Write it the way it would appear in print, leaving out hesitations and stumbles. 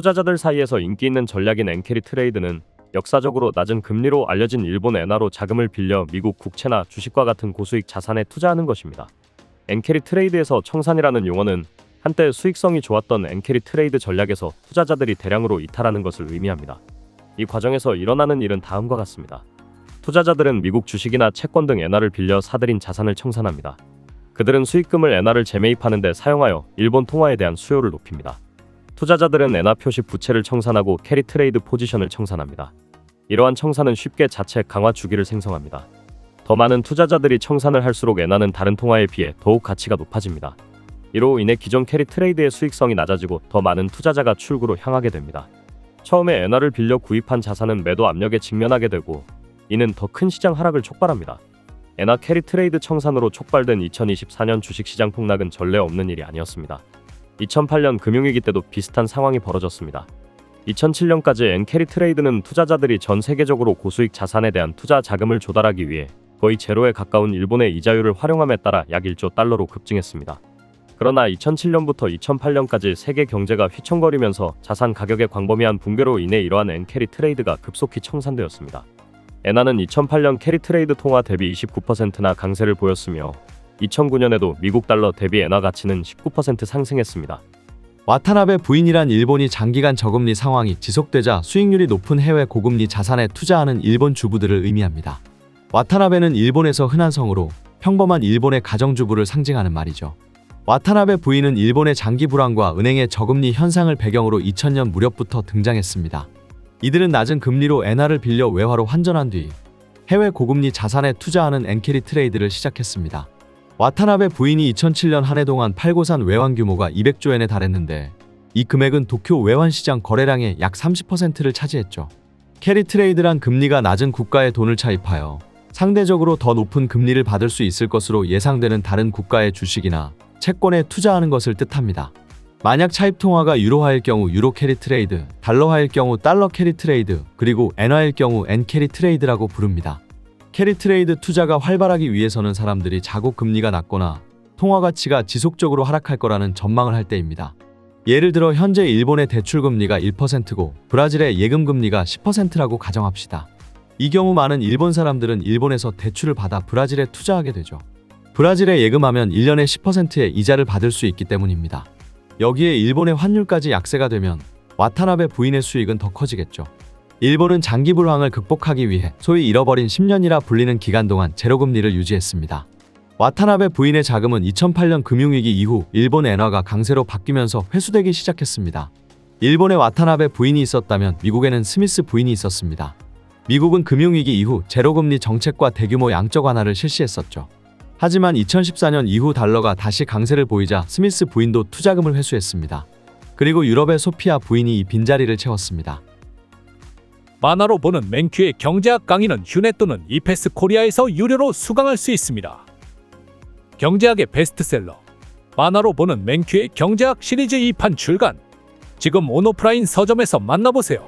투자자들 사이에서 인기 있는 전략인 엔캐리 트레이드는 역사적으로 낮은 금리로 알려진 일본 엔화로 자금을 빌려 미국 국채나 주식과 같은 고수익 자산에 투자하는 것입니다. 엔캐리 트레이드에서 청산이라는 용어는 한때 수익성이 좋았던 엔캐리 트레이드 전략에서 투자자들이 대량으로 이탈하는 것을 의미합니다. 이 과정에서 일어나는 일은 다음과 같습니다. 투자자들은 미국 주식이나 채권 등 엔화를 빌려 사들인 자산을 청산합니다. 그들은 수익금을 엔화를 재매입하는 데 사용하여 일본 통화에 대한 수요를 높입니다. 투자자들은 엔화 표시 부채를 청산하고 캐리 트레이드 포지션을 청산합니다. 이러한 청산은 쉽게 자체 강화 주기를 생성합니다. 더 많은 투자자들이 청산을 할수록 엔화는 다른 통화에 비해 더욱 가치가 높아집니다. 이로 인해 기존 캐리 트레이드의 수익성이 낮아지고 더 많은 투자자가 출구로 향하게 됩니다. 처음에 엔화를 빌려 구입한 자산은 매도 압력에 직면하게 되고 이는 더 큰 시장 하락을 촉발합니다. 엔화 캐리 트레이드 청산으로 촉발된 2024년 주식시장 폭락은 전례 없는 일이 아니었습니다. 2008년 금융위기 때도 비슷한 상황이 벌어졌습니다. 2007년까지 엔캐리 트레이드는 투자자들이 전 세계적으로 고수익 자산에 대한 투자 자금을 조달하기 위해 거의 제로에 가까운 일본의 이자율을 활용함에 따라 약 1조 달러로 급증했습니다. 그러나 2007년부터 2008년까지 세계 경제가 휘청거리면서 자산 가격의 광범위한 붕괴로 인해 이러한 엔캐리 트레이드가 급속히 청산되었습니다. 엔화는 2008년 캐리 트레이드 통화 대비 29%나 강세를 보였으며 2009년에도 미국 달러 대비 엔화 가치는 19% 상승했습니다. 와타나베 부인이란 일본이 장기간 저금리 상황이 지속되자 수익률이 높은 해외 고금리 자산에 투자하는 일본 주부들을 의미합니다. 와타나베는 일본에서 흔한 성으로 평범한 일본의 가정주부를 상징하는 말이죠. 와타나베 부인은 일본의 장기 불황과 은행의 저금리 현상을 배경으로 2000년 무렵부터 등장했습니다. 이들은 낮은 금리로 엔화를 빌려 외화로 환전한 뒤 해외 고금리 자산에 투자하는 엔캐리 트레이드를 시작했습니다. 와타나베 부인이 2007년 한 해 동안 팔고 산 외환 규모가 200조엔에 달했는데 이 금액은 도쿄 외환시장 거래량의 약 30%를 차지했죠. 캐리 트레이드란 금리가 낮은 국가에 돈을 차입하여 상대적으로 더 높은 금리를 받을 수 있을 것으로 예상되는 다른 국가의 주식이나 채권에 투자하는 것을 뜻합니다. 만약 차입 통화가 유로화일 경우 유로 캐리 트레이드, 달러화일 경우 달러 캐리 트레이드, 그리고 엔화일 경우 엔 캐리 트레이드라고 부릅니다. 캐리 트레이드 투자가 활발하기 위해서는 사람들이 자국 금리가 낮거나 통화 가치가 지속적으로 하락할 거라는 전망을 할 때입니다. 예를 들어 현재 일본의 대출 금리가 1%고 브라질의 예금 금리가 10%라고 가정합시다. 이 경우 많은 일본 사람들은 일본에서 대출을 받아 브라질에 투자하게 되죠. 브라질에 예금하면 1년에 10%의 이자를 받을 수 있기 때문입니다. 여기에 일본의 환율까지 약세가 되면 와타나베 부인의 수익은 더 커지겠죠. 일본은 장기 불황을 극복하기 위해 소위 잃어버린 10년이라 불리는 기간 동안 제로금리를 유지했습니다. 와타나베 부인의 자금은 2008년 금융위기 이후 일본 엔화가 강세로 바뀌면서 회수되기 시작했습니다. 일본에 와타나베 부인이 있었다면 미국에는 스미스 부인이 있었습니다. 미국은 금융위기 이후 제로금리 정책과 대규모 양적 완화를 실시했었죠. 하지만 2014년 이후 달러가 다시 강세를 보이자 스미스 부인도 투자금을 회수했습니다. 그리고 유럽의 소피아 부인이 이 빈자리를 채웠습니다. 만화로 보는 맨큐의 경제학 강의는 휴넷 또는 이패스 코리아에서 유료로 수강할 수 있습니다. 경제학의 베스트셀러 만화로 보는 맨큐의 경제학 시리즈 2판 출간. 지금 온오프라인 서점에서 만나보세요.